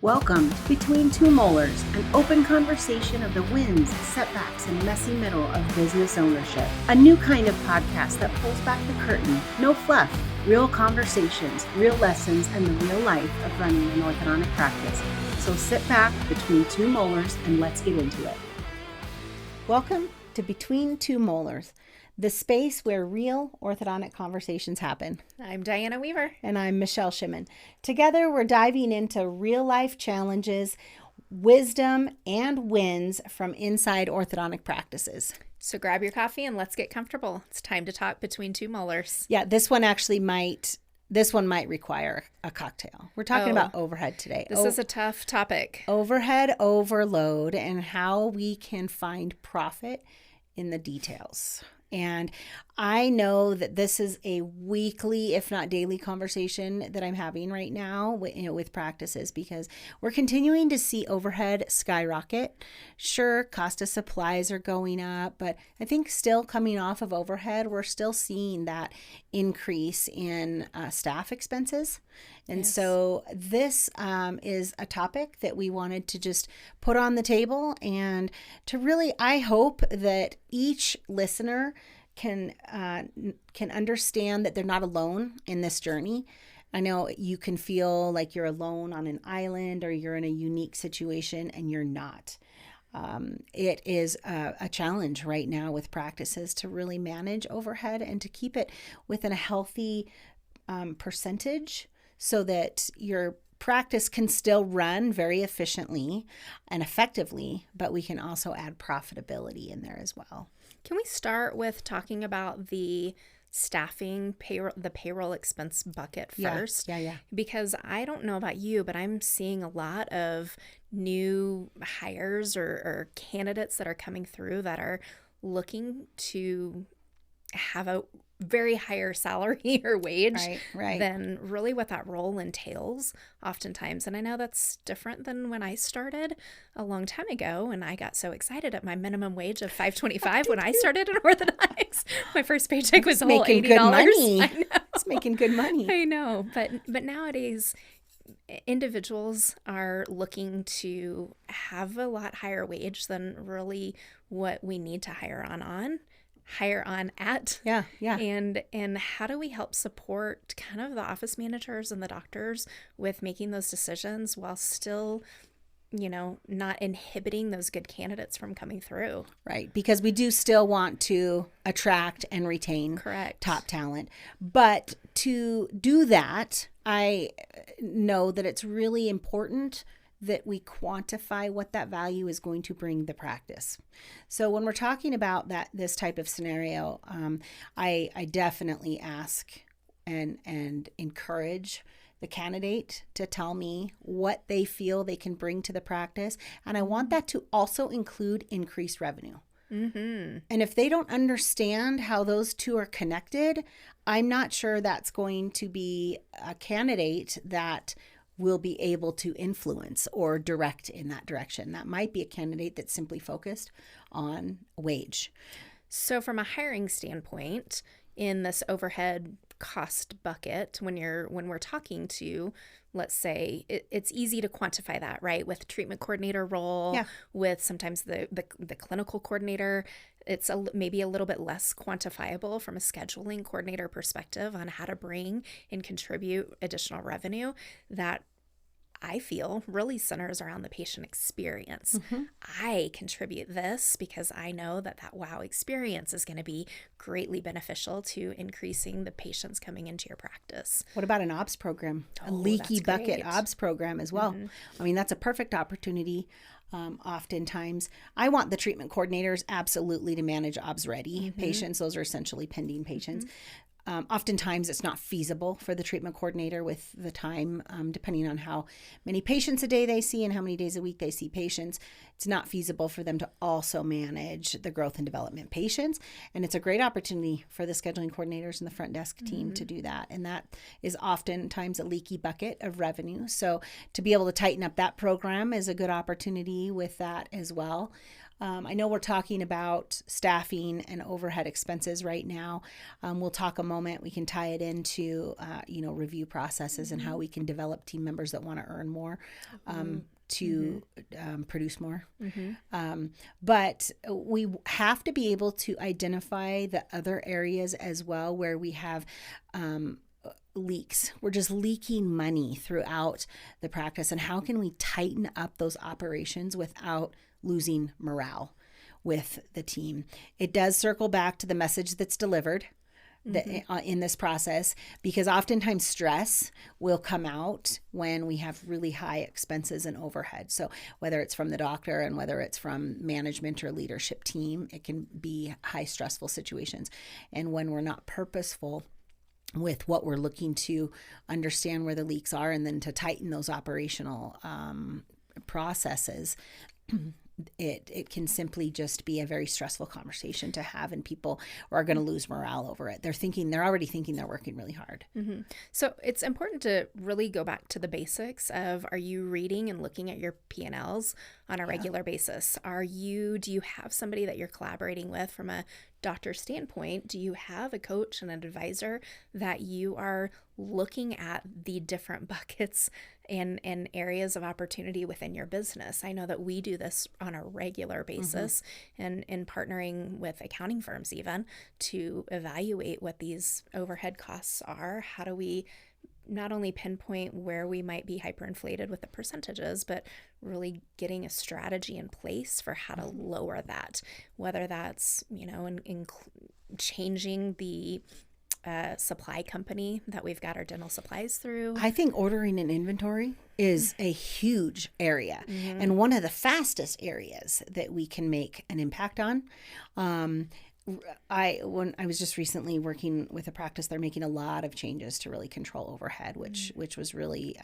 Welcome to Between Two Molars, an open conversation of the wins, setbacks, and messy middle of business ownership. A new kind of podcast that pulls back the curtain. No fluff, real conversations, real lessons, and the real life of running an orthodontic practice. So sit back between two molars and let's get into it. Welcome to Between Two Molars, the space where real orthodontic conversations happen. I'm Diana Weaver. And I'm Michelle Shimmin. Together, we're diving into real-life challenges, wisdom, and wins from inside orthodontic practices. So grab your coffee and let's get comfortable. It's time to talk between two molars. Yeah, this one might require a cocktail. We're talking about overhead today. This is a tough topic. Overhead overload and how we can find profit in the details. And I know that this is a weekly, if not daily, conversation that I'm having right now with practices, because we're continuing to see overhead skyrocket. Sure, cost of supplies are going up, but I think still coming off of overhead, we're still seeing that increase in staff expenses. And so this is a topic that we wanted to just put on the table and to really, I hope that each listener can understand that they're not alone in this journey. I know you can feel like you're alone on an island or you're in a unique situation, and you're not. It is a challenge right now with practices to really manage overhead and to keep it within a healthy percentage, so that your practice can still run very efficiently and effectively, but we can also add profitability in there as well. Can we start with talking about the staffing the payroll expense bucket first? Yeah. Because I don't know about you, but I'm seeing a lot of new hires or candidates that are coming through that are looking to have a very higher salary or wage than really what that role entails oftentimes. And I know that's different than when I started a long time ago, and I got so excited at my minimum wage of $5.25 when I started in orthodontics. My first paycheck was a whole $80. Good money. I know. It's making good money. I know, but nowadays individuals are looking to have a lot higher wage than really what we need to hire on at. Yeah. And how do we help support kind of the office managers and the doctors with making those decisions while still, not inhibiting those good candidates from coming through? Right. Because we do still want to attract and retain top talent. But to do that, I know that it's really important that we quantify what that value is going to bring the practice. So when we're talking about this type of scenario, I definitely ask and encourage the candidate to tell me what they feel they can bring to the practice. And I want that to also include increased revenue. Mm-hmm. And if they don't understand how those two are connected, I'm not sure that's going to be a candidate that will be able to influence or direct in that direction. That might be a candidate that's simply focused on wage. So from a hiring standpoint, in this overhead cost bucket, when we're talking to, let's say, it's easy to quantify that, right? With treatment coordinator role, with sometimes the clinical coordinator, it's maybe a little bit less quantifiable from a scheduling coordinator perspective on how to bring and contribute additional revenue. That I feel really centers around the patient experience. Mm-hmm. I contribute this because I know that wow experience is going to be greatly beneficial to increasing the patients coming into your practice. What about an OBS program? A leaky bucket OBS program as well. Mm-hmm. I mean, that's a perfect opportunity. Oftentimes, I want the treatment coordinators absolutely to manage OBS ready patients. Those are essentially pending patients. Mm-hmm. Oftentimes, it's not feasible for the treatment coordinator with the time, depending on how many patients a day they see and how many days a week they see patients. It's not feasible for them to also manage the growth and development patients. And it's a great opportunity for the scheduling coordinators and the front desk team to do that. And that is oftentimes a leaky bucket of revenue. So to be able to tighten up that program is a good opportunity with that as well. I know we're talking about staffing and overhead expenses right now. We'll talk a moment. We can tie it into, review processes and how we can develop team members that want to earn more. To produce more. But we have to be able to identify the other areas as well where we have leaks. We're just leaking money throughout the practice. And how can we tighten up those operations without losing morale with the team? It does circle back to the message that's delivered in this process, because oftentimes stress will come out when we have really high expenses and overhead. So whether it's from the doctor and whether it's from management or leadership team, it can be high stressful situations. And when we're not purposeful with what we're looking to understand where the leaks are and then to tighten those operational processes, it can simply just be a very stressful conversation to have, and people are going to lose morale over it. They're already thinking they're working really hard. So it's important to really go back to the basics of, are you reading and looking at your P&Ls on a regular basis? Do you have somebody that you're collaborating with from a doctor standpoint? Do you have a coach and an advisor that you are looking at the different buckets and areas of opportunity within your business? I know that we do this on a regular basis, and in partnering with accounting firms even to evaluate what these overhead costs are. How do we not only pinpoint where we might be hyperinflated with the percentages, but really getting a strategy in place for how to lower that, whether that's, in changing the supply company that we've got our dental supplies through. I think ordering an inventory is a huge area and one of the fastest areas that we can make an impact on. When I was just recently working with a practice, they're making a lot of changes to really control overhead, which was really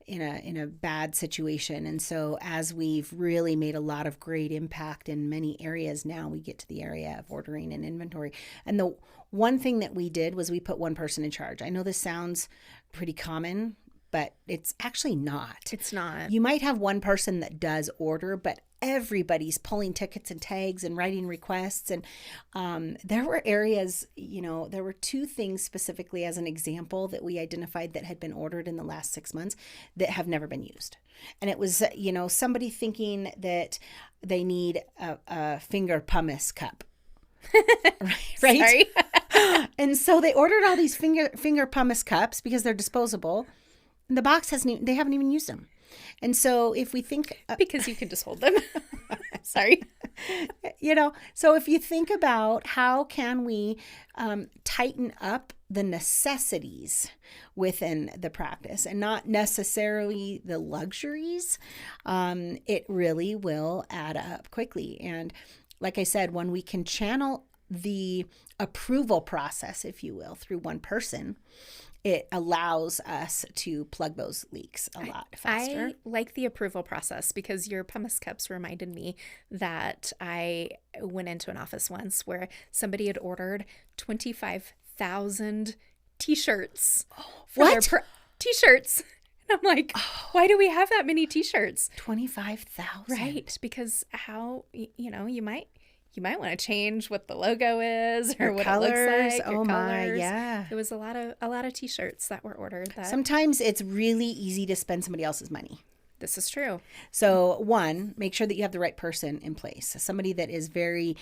in a bad situation. And so as we've really made a lot of great impact in many areas, now we get to the area of ordering an inventory. And the one thing that we did was we put one person in charge. I know this sounds pretty common, but it's actually not. It's not. You might have one person that does order, but everybody's pulling tickets and tags and writing requests. And there were areas, there were two things specifically as an example that we identified that had been ordered in the last 6 months that have never been used. And it was, somebody thinking that they need a finger pumice cup. Right? Sorry. And so they ordered all these finger pumice cups because they're disposable. And the box they haven't even used them. And so if we think... because you can just hold them. Sorry. So if you think about how can we tighten up the necessities within the practice and not necessarily the luxuries, it really will add up quickly. And like I said, when we can channel the approval process, if you will, through one person, it allows us to plug those leaks a lot faster. I like the approval process because your pumice cups reminded me that I went into an office once where somebody had ordered 25,000 t-shirts. What? T-shirts. And I'm like, why do we have that many t-shirts? 25,000. Right. Because how, you might want to change what the logo is or your what colors. It looks like. Oh my, colors. yeah. It was a lot of t-shirts that were ordered. Sometimes it's really easy to spend somebody else's money. This is true. So one, make sure that you have the right person in place. Somebody that is very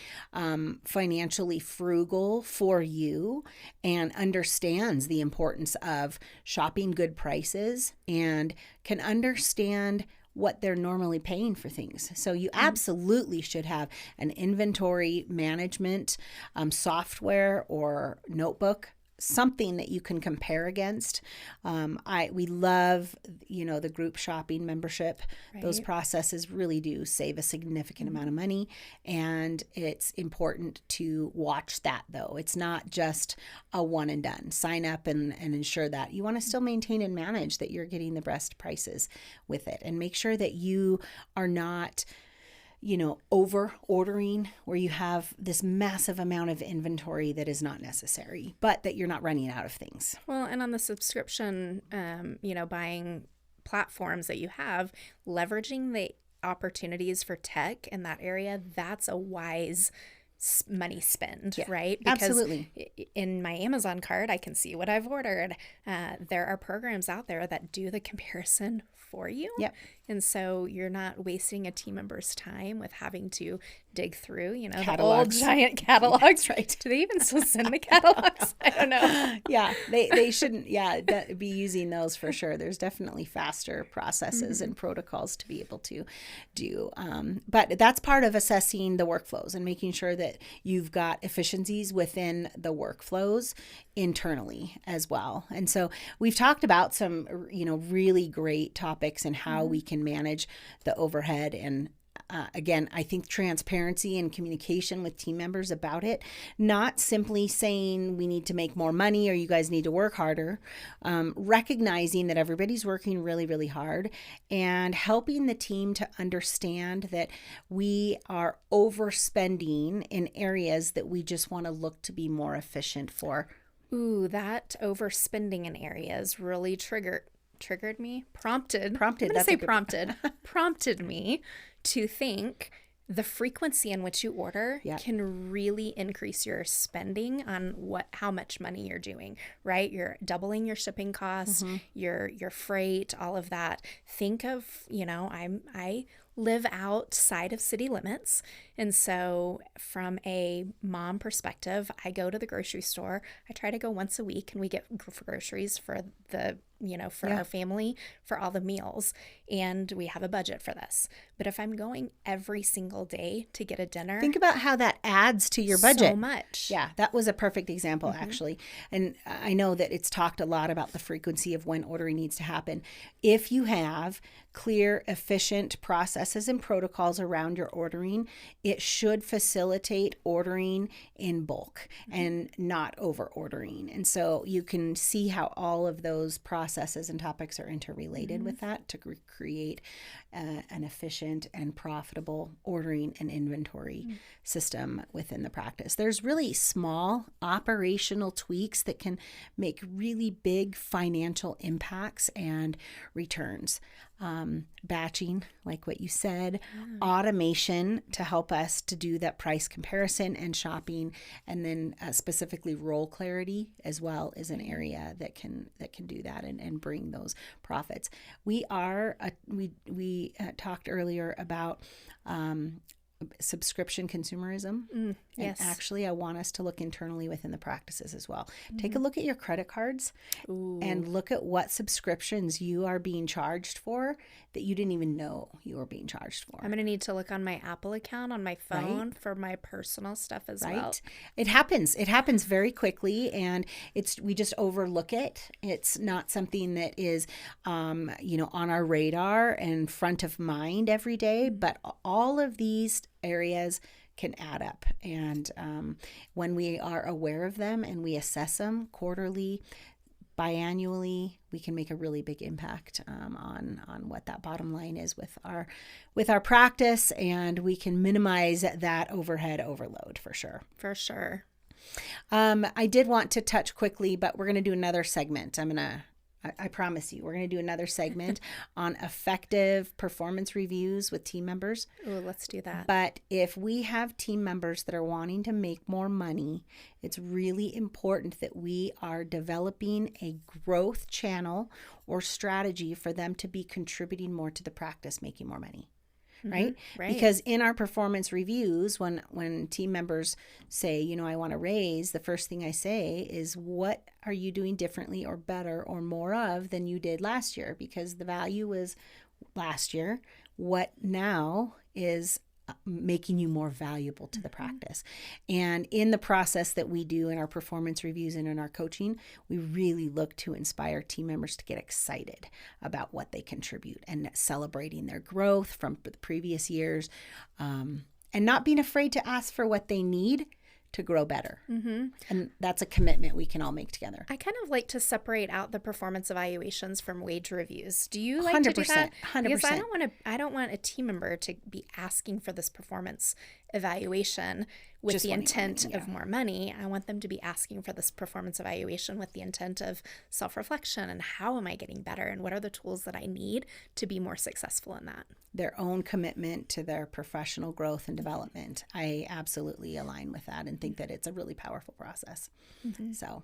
financially frugal for you and understands the importance of shopping good prices and can understand what they're normally paying for things. So you absolutely should have an inventory management software or notebook, something that you can compare against. We love, the group shopping membership. Right. Those processes really do save a significant amount of money. And it's important to watch that, though. It's not just a one and done. Sign up and ensure that you want to still maintain and manage that you're getting the best prices with it. And make sure that you are not over ordering where you have this massive amount of inventory that is not necessary, but that you're not running out of things. Well, and on the subscription, buying platforms that you have, leveraging the opportunities for tech in that area, that's a wise money spend, Yeah, right? Because absolutely. in my Amazon cart, I can see what I've ordered. There are programs out there that do the comparison for you. Yep. And so you're not wasting a team member's time with having to dig through, the old Catalogs. giant catalogs. Yeah, right. Do they even still send the catalogs? I don't know. Yeah, they shouldn't, be using those for sure. There's definitely faster processes and protocols to be able to do. But that's part of assessing the workflows and making sure that you've got efficiencies within the workflows internally as well. And so we've talked about some, really great topics and how we can manage the overhead. And again, I think transparency and communication with team members about it, not simply saying we need to make more money or you guys need to work harder, recognizing that everybody's working really, really hard and helping the team to understand that we are overspending in areas that we just want to look to be more efficient for. Ooh, that overspending in areas really prompted Prompted, I'm gonna that's say a good prompted me to think the frequency in which you order can really increase your spending on how much money you're doing, right? You're doubling your shipping costs, your freight, all of that. Think of, I live outside of city limits. And so from a mom perspective, I go to the grocery store. I try to go once a week and we get groceries for our family, for all the meals. And we have a budget for this. But if I'm going every single day to get a dinner, think about how that adds to your budget. So much. Yeah, that was a perfect example, actually. And I know that it's talked a lot about the frequency of when ordering needs to happen. If you have clear, efficient processes and protocols around your ordering, it should facilitate ordering in bulk and not over ordering. And so you can see how all of those processes and topics are interrelated with that to create an efficient and profitable ordering and inventory system within the practice. There's really small operational tweaks that can make really big financial impacts and returns. Batching, like what you said, automation to help us to do that price comparison and shopping, and then specifically role clarity as well is an area that can do that and bring those profits. We talked earlier about subscription consumerism. Yes. And actually, I want us to look internally within the practices as well. Take a look at your credit cards and look at what subscriptions you are being charged for that you didn't even know you were being charged for. I'm going to need to look on my Apple account on my phone for my personal stuff as well. It happens. It happens very quickly, and we just overlook it. It's not something that is, on our radar and front of mind every day, but all of these areas can add up. And when we are aware of them and we assess them quarterly, biannually, we can make a really big impact on what that bottom line is with our practice, and we can minimize that overhead overload for sure. For sure. I did want to touch quickly, but we're going to do another segment. I promise you, we're going to do another segment on effective performance reviews with team members. Oh, let's do that. But if we have team members that are wanting to make more money, it's really important that we are developing a growth channel or strategy for them to be contributing more to the practice, making more money. Right? Because in our performance reviews, when team members say, I want to raise, the first thing I say is, what are you doing differently or better or more of than you did last year? Because the value was last year. What now is making you more valuable to the practice? And in the process that we do in our performance reviews and in our coaching, we really look to inspire team members to get excited about what they contribute and celebrating their growth from the previous years, and not being afraid to ask for what they need to grow better. And that's a commitment we can all make together. I kind of like to separate out the performance evaluations from wage reviews. Do you like to do that? 100%. Because I don't want a team member to be asking for this performance evaluation with Just the wanting more intent money, of more money. I want them to be asking for this performance evaluation with the intent of self-reflection and how am I getting better and what are the tools that I need to be more successful in that. Their own commitment to their professional growth and development. I absolutely align with that and think that it's a really powerful process. So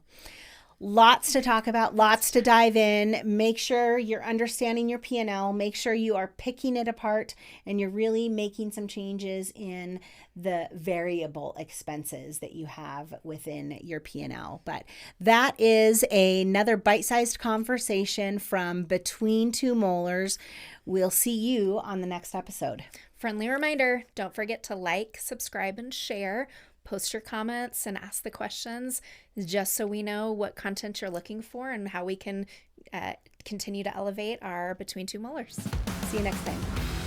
lots to talk about, lots to dive in. Make sure you're understanding your P&L. Make sure you are picking it apart and you're really making some changes in the variable expenses that you have within your P&L. But that is another bite-sized conversation from Between Two Molars. We'll see you on the next episode. Friendly reminder, don't forget to like, subscribe, and share. Post your comments and ask the questions just so we know what content you're looking for and how we can continue to elevate our Between Two Molars. See you next time.